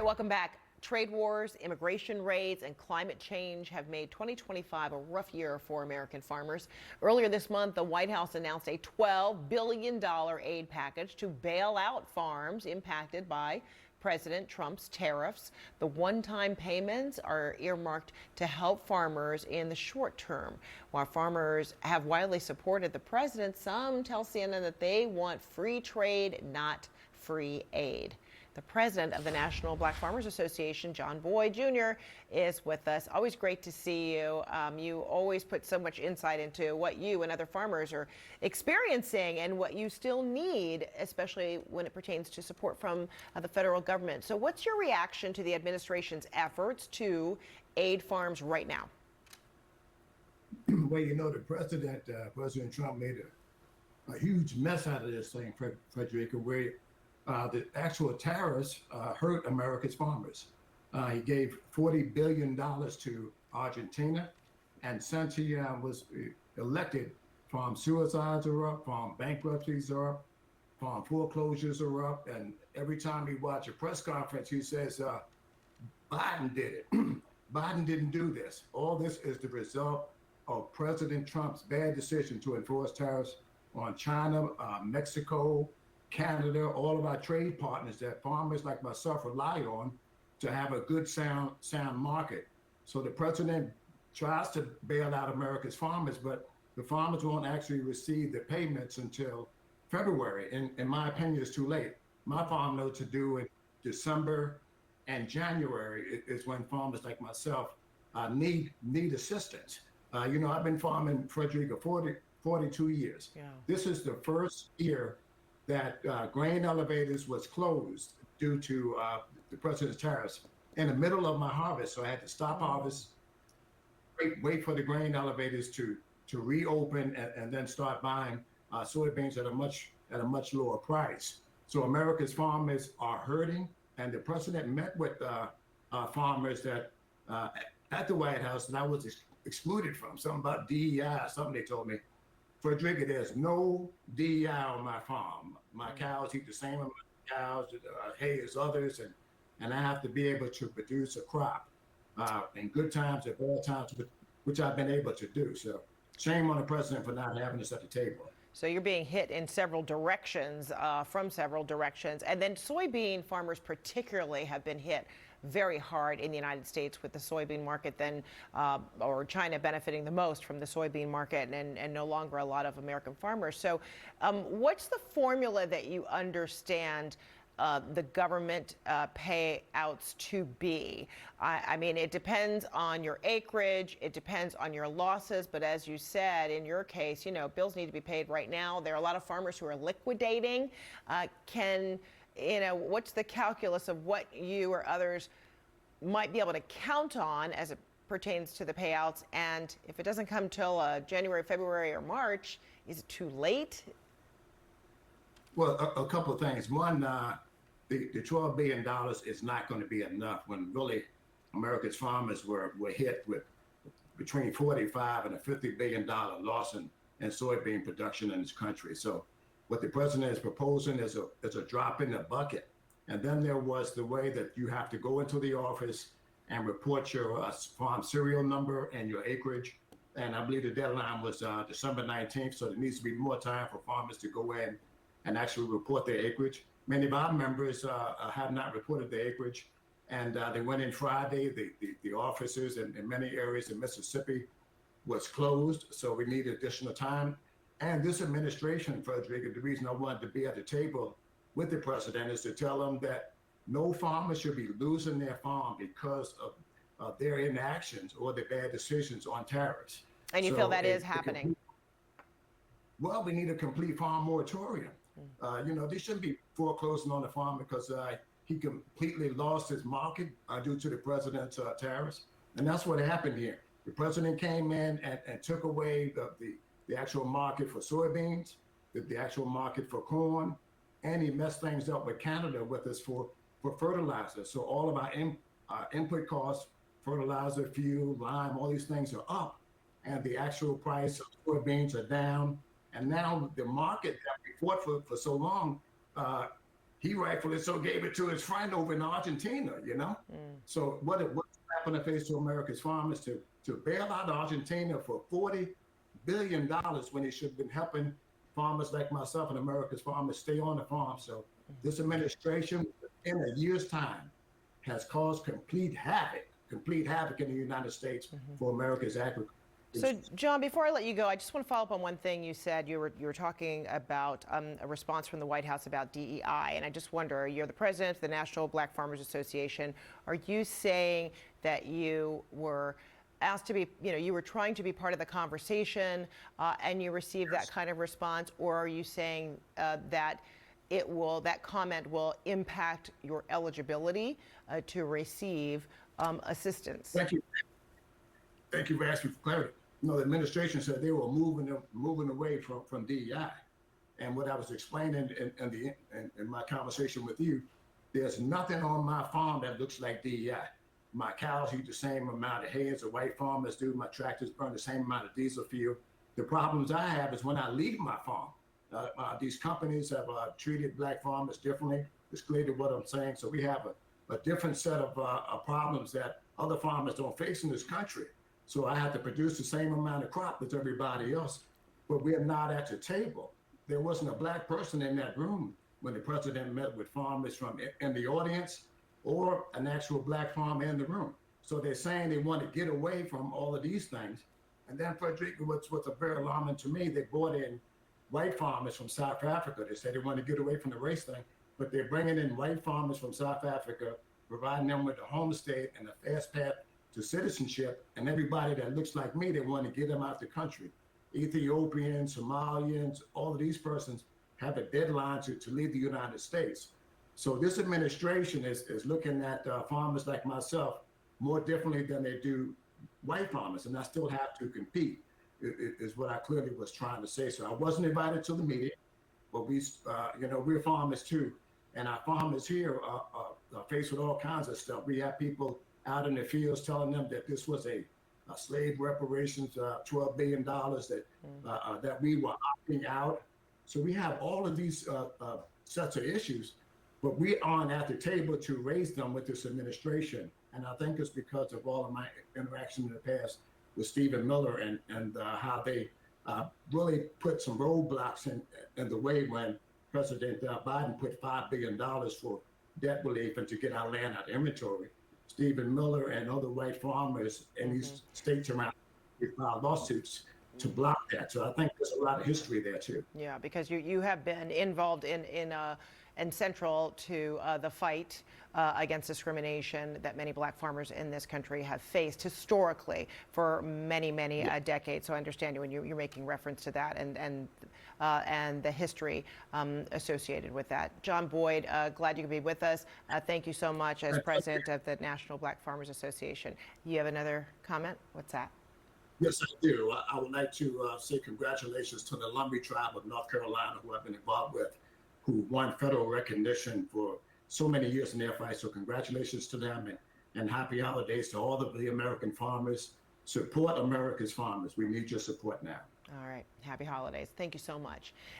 welcome back. Trade wars, immigration raids, and climate change have made 2025 a rough year for American farmers. Earlier this month, the White House announced a $12 billion aid package to bail out farms impacted by President Trump's tariffs. The one-time payments are earmarked to help farmers in the short term. While farmers have widely supported the president, some tell CNN that they want free trade, not free aid. The president of the National Black Farmers Association, John Boyd Jr., is with us. Always great to see you. You always put so much insight into what you and other farmers are experiencing and what you still need, especially when it pertains to support from the federal government. So what's your reaction to the administration's efforts to aid farms right now? Well, the President Trump made a huge mess out of this thing, Fredricka, where the actual tariffs hurt America's farmers. He gave $40 billion to Argentina, and since he was elected, farm suicides are up, farm bankruptcies are up, farm foreclosures are up, and every time we watch a press conference, he says, Biden did it. Biden didn't do this. All this is the result of President Trump's bad decision to enforce tariffs on China, Mexico, Canada, all of our trade partners that farmers like myself rely on to have a good, sound market. So the president tries to bail out America's farmers, but the farmers won't actually receive the payments until February. In my opinion, it's too late. My farm notes are due in December and January is when farmers like myself need assistance. I've been farming, Fredricka, 42 years. Yeah. This is the first year that grain elevators was closed due to the president's tariffs in the middle of my harvest. So I had to stop harvest, wait for the grain elevators to reopen and then start buying soybeans at a much lower price. So America's farmers are hurting, and the president met with farmers that at the White House that I was excluded from, something about DEI, something they told me. Fredricka, there's no DEI on my farm. My cows eat the same amount of cows, hay as others, and I have to be able to produce a crop in good times, at bad times, which I've been able to do. So shame on the president for not having us at the table. So you're being hit in several directions, from several directions. And then soybean farmers particularly have been hit very hard in the United States with the soybean market or China benefiting the most from the soybean market and no longer a lot of American farmers. So what's the formula that you understand the government payouts to be? I mean, it depends on your acreage, it depends on your losses, but as you said, in your case, bills need to be paid right now. There are a lot of farmers who are liquidating. What's the calculus of what you or others might be able to count on as it pertains to the payouts? And if it doesn't come till January, February, or March, is it too late? Well, a couple of things. One, the $12 billion is not going to be enough when really America's farmers were hit with between 45 and a $50 billion loss in soybean production in this country. So what the president is proposing is a drop in the bucket. And then there was the way that you have to go into the office and report your farm serial number and your acreage. And I believe the deadline was December 19th. So there needs to be more time for farmers to go in and actually report their acreage. Many of our members have not reported their acreage. And they went in Friday. The offices in many areas in Mississippi was closed. So we need additional time. And this administration, Fredricka, the reason I wanted to be at the table with the president is to tell them that no farmer should be losing their farm because of their inactions or their bad decisions on tariffs. And you feel that is happening? Well, we need a complete farm moratorium. They shouldn't be foreclosing on the farm because he completely lost his market due to the president's tariffs. And that's what happened here. The president came in and took away the actual market for soybeans, the actual market for corn, and he messed things up with Canada with us for fertilizer. So all of our input costs, fertilizer, fuel, lime, all these things are up, and the actual price of soybeans are down. And now the market that we fought for so long, he rightfully so gave it to his friend over in Argentina, you know? So what's happened to face to America's farmers to bail out Argentina for $40 billion when he should have been helping farmers like myself and America's farmers stay on the farm. So this administration, in a year's time, has caused complete havoc in the United States for America's agriculture. So, John, before I let you go, I just want to follow up on one thing you said. You were talking about a response from the White House about DEI, and I just wonder, you're the president of the National Black Farmers Association. Are you saying that you were asked to be, you were trying to be part of the conversation, and you received that kind of response, or are you saying that that comment will impact your eligibility to receive assistance? Thank you. Thank you for asking for clarity. The administration said they were moving away from DEI. And what I was explaining in my conversation with you, there's nothing on my farm that looks like DEI. My cows eat the same amount of hay as the white farmers do. My tractors burn the same amount of diesel fuel. The problems I have is when I leave my farm. These companies have treated black farmers differently. It's clear to what I'm saying. So we have a different set of problems that other farmers don't face in this country. So I have to produce the same amount of crop as everybody else, but we are not at the table. There wasn't a black person in that room when the president met with farmers from in the audience or an actual black farmer in the room. So they're saying they want to get away from all of these things. And then Fredricka, what's very alarming to me, they brought in white farmers from South Africa. They said they want to get away from the race thing, but they're bringing in white farmers from South Africa, providing them with a homestead and a fast path to citizenship, and everybody that looks like me, they want to get them out the country. Ethiopians, Somalians, all of these persons have a deadline to leave the United States. So this administration is looking at farmers like myself more differently than they do white farmers, and I still have to compete, is what I clearly was trying to say. So I wasn't invited to the meeting, but we're farmers too, and our farmers here are faced with all kinds of stuff. We have people out in the fields telling them that this was a slave reparations, $12 billion that we were opting out. So we have all of these sets of issues, but we aren't at the table to raise them with this administration. And I think it's because of all of my interaction in the past with Stephen Miller and how they really put some roadblocks in the way when President Biden put $5 billion for debt relief and to get our land out of inventory. Stephen Miller and other white farmers in these states around filed lawsuits to block that. So I think there's a lot of history there too. Yeah, because you have been involved and central to the fight against discrimination that many black farmers in this country have faced historically for many decades. So I understand when you're making reference to that and the history associated with that. John Boyd, glad you could be with us. Thank you so much as president of the National Black Farmers Association. You have another comment? What's that? Yes, I do. I would like to say congratulations to the Lumbee tribe of North Carolina, who I've been involved with, who won federal recognition for so many years in their fight. So congratulations to them, and happy holidays to all of the American farmers. Support America's farmers. We need your support now. All right. Happy holidays. Thank you so much.